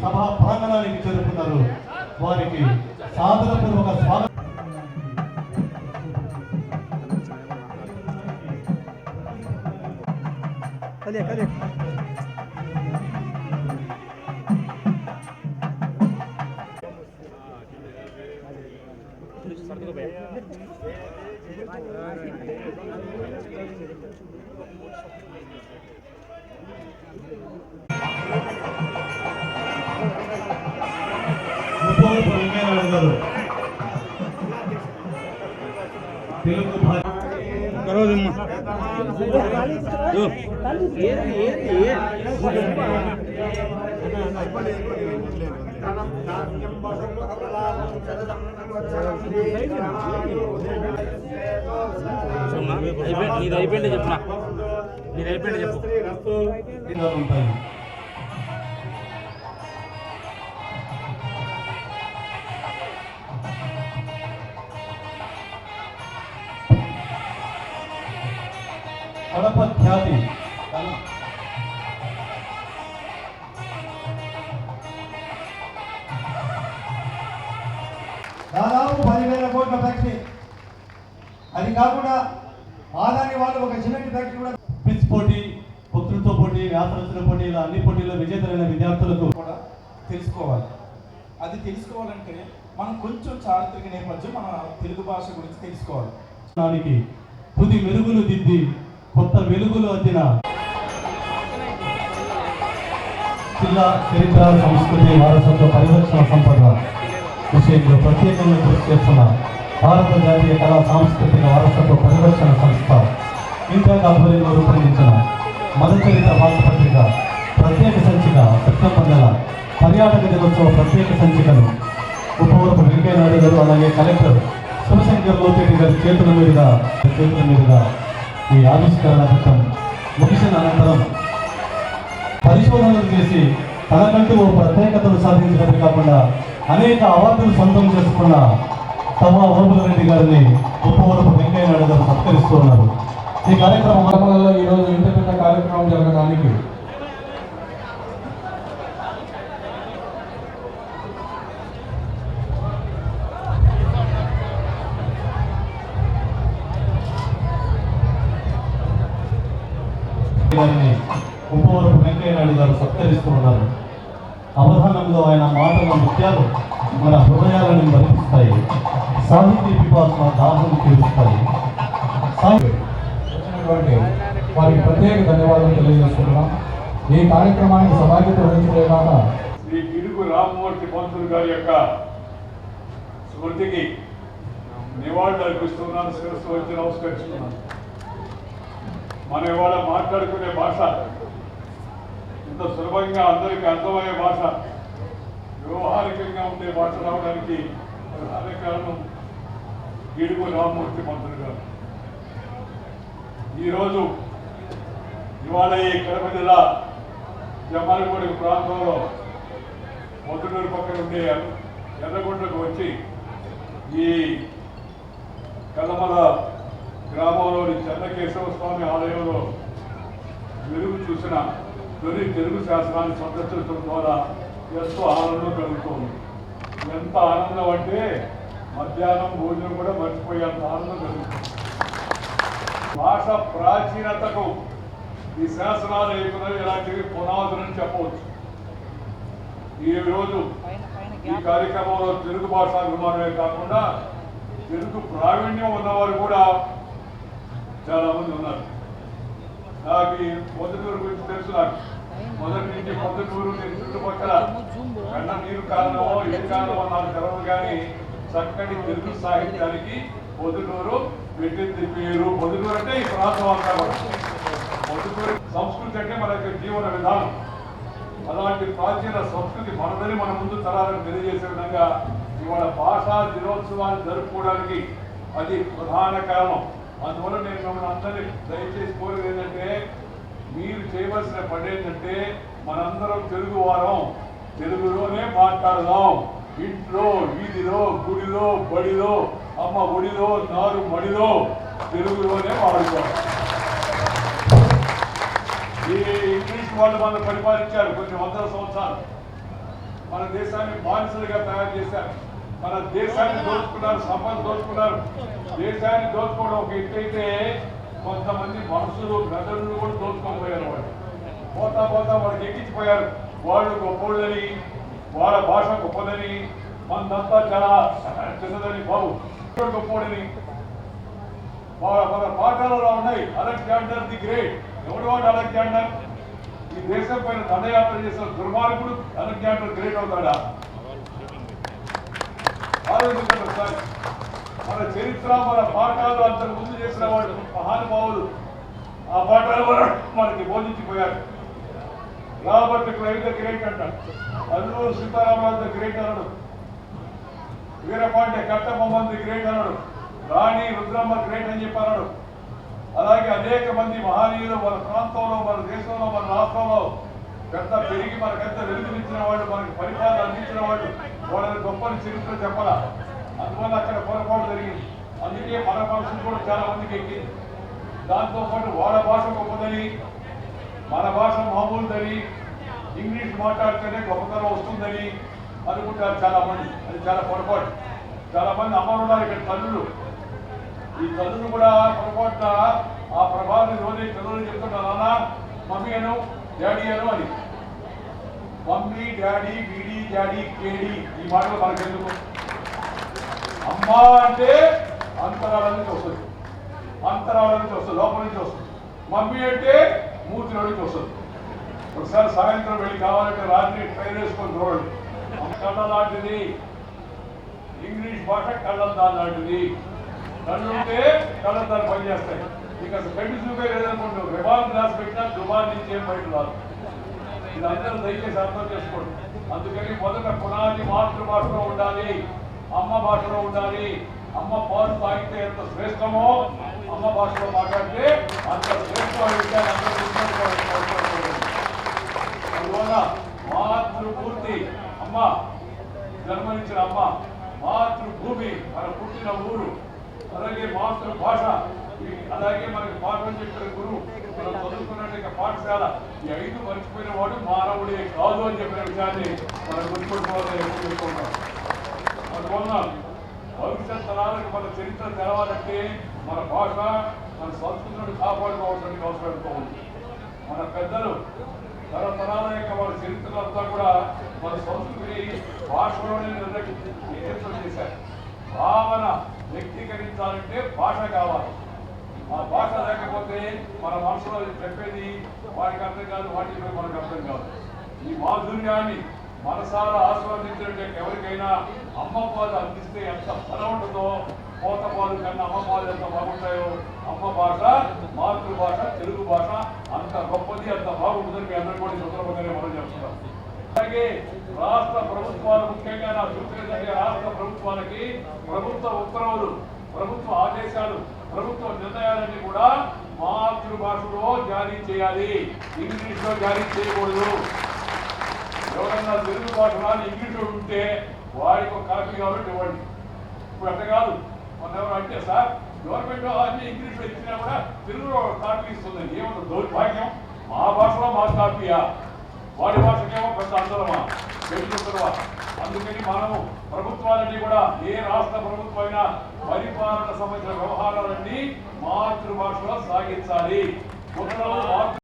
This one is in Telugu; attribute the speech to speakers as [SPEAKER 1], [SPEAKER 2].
[SPEAKER 1] సభా ప్రాంగణానికి చేరుకున్నారు. వారికి సాదరపూర్వక స్వాగతం.
[SPEAKER 2] అయిపోయింది చెప్పు నీది అయిపోయింది చెప్పు.
[SPEAKER 1] కడప ఖ్యాతి
[SPEAKER 3] దాదాపు 10,000 కోట్ల ఫ్యాక్టరీ. అది కాకుండా ఆదాని వాళ్ళు ఒక సిమెంట్ ఫ్యాక్టరీ కూడా.
[SPEAKER 1] పిచ్ పోటీ, వక్తృత్వ పోటీ, వ్యాసరచన పోటీ, ఇలా అన్ని పోటీల్లో విజేతలైన విద్యార్థులకు
[SPEAKER 4] కూడా తెలుసుకోవాలి. అది తెలుసుకోవాలంటే మనం కొంచెం చారిత్రక నేపథ్యం మన తెలుగు భాష గురించి తెలుసుకోవాలి.
[SPEAKER 1] దానికి తుది మెరుగులు దిద్ది కొత్త వెలుగులు అద్దిన జిల్లా చరిత్ర, సంస్కృతి, వారసత్వ పరిరక్షణ సంపద విషయంలో ప్రత్యేకంగా కృషి చేస్తున్న భారత జాతీయ కళా సాంస్కృతిక వారసత్వ పరిరక్షణ సంస్థ ఇంటాక్ ఆధ్వర్యంలో రూపొందించిన మదచరిత వార్తాపత్రిక ప్రత్యేక సంచిక సెప్టెంబర్ నెల పర్యాటక దినోత్సవ ప్రత్యేక సంచికను ఉపవరపు వెంకయ్యనాయుడు గారు అలాగే కలెక్టర్ శివశంకర్ లోకేటి గారి చేతుల మీదుగా ఈ ఆవిష్కరణ ఘట్టం ముగిసిన అనంతరం పరిశోధనలు చేసి తనకంటూ ఓ ప్రత్యేకతను సాధించడమే కాకుండా అనేక అవార్డులు సొంతం చేసుకున్న తమా ఓపులరెడ్డి గారిని ఉపవరపు వెంకయ్యనాయుడు గారు సత్కరిస్తూ ఉన్నారు. ఈ కార్యక్రమంలో ఈరోజు ఇంత పెద్ద కార్యక్రమం జరగడానికి గారిని ఉపవరపు వెంకయ్యనాయుడు గారు సత్కరిస్తూ ఉన్నారు. అవధానంలో ఆయన మాటల ముత్యాలు మన హృదయాలను మరిపిస్తాయి, సాహితీ పిపాసన దాహం తీరుస్తాయి. వచ్చినటువంటి వారికి ప్రత్యేక ధన్యవాదాలు తెలియజేస్తున్నాం. ఈ కార్యక్రమానికి సభాగ్యత వహించలేక
[SPEAKER 5] శ్రీ గిడుగు రామ్మూర్తి పంతులు గారి యొక్క స్మృతికి నివాళులు అర్పిస్తున్నాను. శిరస్సు వచ్చి నమస్కరిస్తున్నాను. మనం ఇవాళ మాట్లాడుకునే భాష ఇంత సులభంగా అందరికీ అర్థమయ్యే భాష, వ్యవహారికంగా ఉండే భాష రావడానికి ప్రధాన కారణం గిడుగు రామ్మూర్తి పంతులు గారు. ఈరోజు ఇవాళ ఈ కడప జిల్లా జమ్మలగూడి ప్రాంతంలో పొద్దుటూరు పక్కన ఉండే ఎర్రగొండకు వచ్చి ఈ కలమల గ్రామంలోని చెన్నకేశవ స్వామి ఆలయంలో వెలుగు చూసిన తొలి తెలుగు శాస్త్రాన్ని సందర్శించడం ద్వారా ఎంతో ఆనందం కలుగుతుంది. ఎంత ఆనందం అంటే మధ్యాహ్నం భోజనం కూడా మర్చిపోయేంత ఆనందం కలుగుతుంది. భాష ప్రాచీనతకు ఈ శాసనాలు ఇలాంటివి పునాదులని చెప్పవచ్చు. ఈరోజు ఈ కార్యక్రమంలో తెలుగు భాష అభిమానమే కాకుండా తెలుగు ప్రావీణ్యం ఉన్నవారు కూడా చాలా మంది ఉన్నారు. నాకు ఈ పొద్దుటూరు గురించి తెలుసు. నాకు మొదటి నుంచి పొద్దుటూరు చుట్టుపక్కల కన్న నీరు కారణమో ఏ కారణమో నాకు తెలవదు, కానీ చక్కటి తెలుగు సాహిత్యానికి పొద్దుటూరు పెట్టింది పేరు. పొద్దుటూరు అంటే ఈ ప్రాంతం అంతా కూడా పొద్దుటూరు సంస్కృతి అంటే మన యొక్క జీవన విధానం. అలాంటి ప్రాచీన సంస్కృతి మనదని మన ముందు తరాలను తెలియజేసే విధంగా ఇవాళ భాషా దినోత్సవాన్ని జరుపుకోవడానికి అది ప్రధాన కారణం. అందువల్ల నేను మిమ్మల్ని అందరినీ దయచేసి కోరేది ఏంటంటే, మీరు చేయవలసిన పని ఏంటంటే మనందరం తెలుగు వారం, తెలుగులోనే మాట్లాడదాం. ఇంట్లో, వీధిలో, గుడిలో, బడిలో, అమ్మ ఒడిలో, నారు మడిలో తెలుగులోనే వాడుకోవాలి. ఈ ఇంగ్లీష్ వాళ్ళు మనం పరిపాలించారు కొన్ని వందల సంవత్సరాలు. మన దేశాన్ని బానిసలుగా తయారు చేశారు. మన దేశాన్ని దోచుకున్నారు, సంపద దోచుకున్నారు. దేశాన్ని దోచుకోవడం ఒక ఎత్తైతే కొంతమంది మనుషులు మెదడును కూడా దోచుకోకపోయారు. వాళ్ళు పోతా పోతా వాళ్ళకి ఎక్కించిపోయారు. వాళ్ళు గొప్పోళ్ళని, వాళ్ళ భాష గొప్పదని, మనదంతా చాలా చిన్నదని, బాబు గొప్పోడని మన పాఠాలలో ఉన్నాయి. Alexander the great. ఎవడు వాడు అలెగ్జాండర్? ఈ దేశం పైన దండయాత్ర చేసిన దుర్మార్గుడు అలెగ్జాండర్ గ్రేట్ అవుతాడా? ఆలోచించండి సార్. మన చరిత్ర, మన పాఠాలు అంతకు ముందు చేసిన వాళ్ళు మహానుభావులు ఆ పాఠాలు మనకి బోధించిపోయారు. రాబర్ట్ క్లైవ్ ద గ్రేట్ అంటాడు, అల్లూరు సీతారామరాజు ద గ్రేట్ అన్నాడు, వీరపాండ్య కట్టబొమ్మ ది గ్రేట్ అన్నాడు, రాణి రుద్రమ్మ గ్రేట్ అని చెప్పన్నాడు. అలాగే అనేక మంది మహనీయులు మన ప్రాంతంలో, మన దేశంలో, మన రాష్ట్రంలో పెద్ద పెరిగి మనకెంత వెలుగునిచ్చిన వాళ్ళు, మనకి పరిపాలన అందించిన వాళ్ళు, వాళ్ళని గొప్పని చరిత్ర చెప్పాల. అందువల్ల అక్కడ పొరపాటు జరిగింది. అందుకే మన భాషను కూడా చాలా మందికి ఎక్కింది. దాంతోపాటు వాళ్ళ భాష గొప్పదని, మన భాష మామూలుదని, ఇంగ్లీష్ మాట్లాడితేనే గొప్పతనం వస్తుందని అనుకుంటారు చాలా మంది. అది చాలా పొరపాటు. చాలా మంది అమ్మలు ఉన్నారు ఇక్కడ, తల్లులు. ఈ తల్లులు కూడా పొరపాటున ఆ ప్రభావం రోజు చదువులు చెప్తున్నారు, నాన్న మమ్మీ అను, డాడీ అను అని. మమ్మీ, డాడీ, బీడీ, డాడీ, కేడీ ఈ మాటలు మనకెందుకు? అమ్మ అంటే అంతరాల నుంచి వస్తుంది, అంతరాల నుంచి వస్తుంది, లోపల నుంచి వస్తుంది. మమ్మీ అంటే మూతిలో నుంచి వస్తుంది. ఒకసారి సాయంత్రం వెళ్ళి కావాలంటే రాత్రి ట్రైన్ వేసుకొని చూడండి. కళ్ళ లాంటిది ఇంగ్లీష్ భాష, కళ్ళద్దాలు లాంటిది. కళ్ళు ఉంటే కళ్ళద్దాలు పనిచేస్తాయి. ఇక కంటి చూపే లేదనుకోండి, రిబాన్ గ్లాస్ పెట్టినా దుబాన్ నుంచి ఏం బయట రాదు. ఇది అందరూ దయచేసి అర్థం చేసుకోండి. అందుకని మొదట పునాది మాతృభాషలో ఉండాలి, అమ్మ భాషలో ఉండాలి. అమ్మ పాలు తాగితే ఎంత శ్రేష్టమో అమ్మ భాషలో మాట్లాడితే అంత శ్రేష్టమైన విషయాన్ని అందరూ. అందువల్ల మాతృపూర్తి అమ్మ, జన్మనిచ్చిన అమ్మ, మాతృభూమి మన పుట్టిన ఊరు, అలాగే మాతృభాష, అలాగే మనకి పాఠం చెప్పిన గురువు, మనం చదువుకున్నట్టు పాఠశాల, ఈ 5 మర్చిపోయిన వాడు మానవుడే కాదు అని చెప్పిన విషయాన్ని మనం గుర్తుపెట్టుకోవాలని చెప్పుకుంటున్నాం. అందువల్ల భవిష్యత్ తరాలకు మన చరిత్ర తెలవాలంటే మన భాష, మన సంస్కృతిని కాపాడుకోవాల్సిన అవసరం ఉంది. మన పెద్దలు తరతరాల యొక్క మన చరిత్రలంతా కూడా మన సంస్కృతిని భాషలోనే నిర్ణయం చేశారు. భావన వ్యక్తీకరించాలంటే భాష కావాలి. ఆ భాష లేకపోతే మన మనసులో చెప్పేది వాడికి అర్థం కాదు, వాటిపై మనకు అర్థం కాదు. ఈ మాధుర్యాన్ని మనసారా ఆస్వాదించినట్టే ఎవరికైనా అమ్మ పాలు అందిస్తే ఎంత బలం ఉంటుందో, కోత పాలు కన్నా అమ్మ పాలు ఎంత బాగుంటాయో, అమ్మ భాష, మాతృభాష, తెలుగు భాష అంత గొప్పది, అంత బాగుంటుందని మీ అందరూ కూడా సందర్భంగానే మనం చెప్తున్నాం. అలాగే రాష్ట్ర ప్రభుత్వాలు, ముఖ్యంగా నా సూచన రాష్ట్ర ప్రభుత్వాలకి ప్రభుత్వ ఉత్తర్వులు, ప్రభుత్వ ఆదేశాలు, ప్రభుత్వ నిర్ణయాలన్నీ కూడా మాతృభాషలో జారీ చేయాలి, ఇంగ్లీష్లో జారీ చేయకూడదు. ఎవరన్నా తెలుగు భాష రాని ఇంగ్లీష్ ఉంటే వాడికి ఒక కాపీ కాబట్టి ఇవ్వండి. ఇప్పుడు అట్లా కాదు. మన ఎవరు అంటే సార్ గవర్నమెంట్ అన్ని ఇంగ్లీష్లో ఇచ్చినా కూడా తెలుగులో కాపీ ఇస్తుంది. ఏమన్నా దౌర్భాగ్యం? మా భాషలో మా కాపీయా, వాడి భాషకేమో పెద్ద అందరమా, తెలుగుతున్నవా? అందుకని మనము ప్రభుత్వాలన్నీ కూడా, ఏ రాష్ట్ర ప్రభుత్వం అయినా పరిపాలన సంబంధించిన వ్యవహారాలన్నీ మాతృభాషలో సాగించాలి.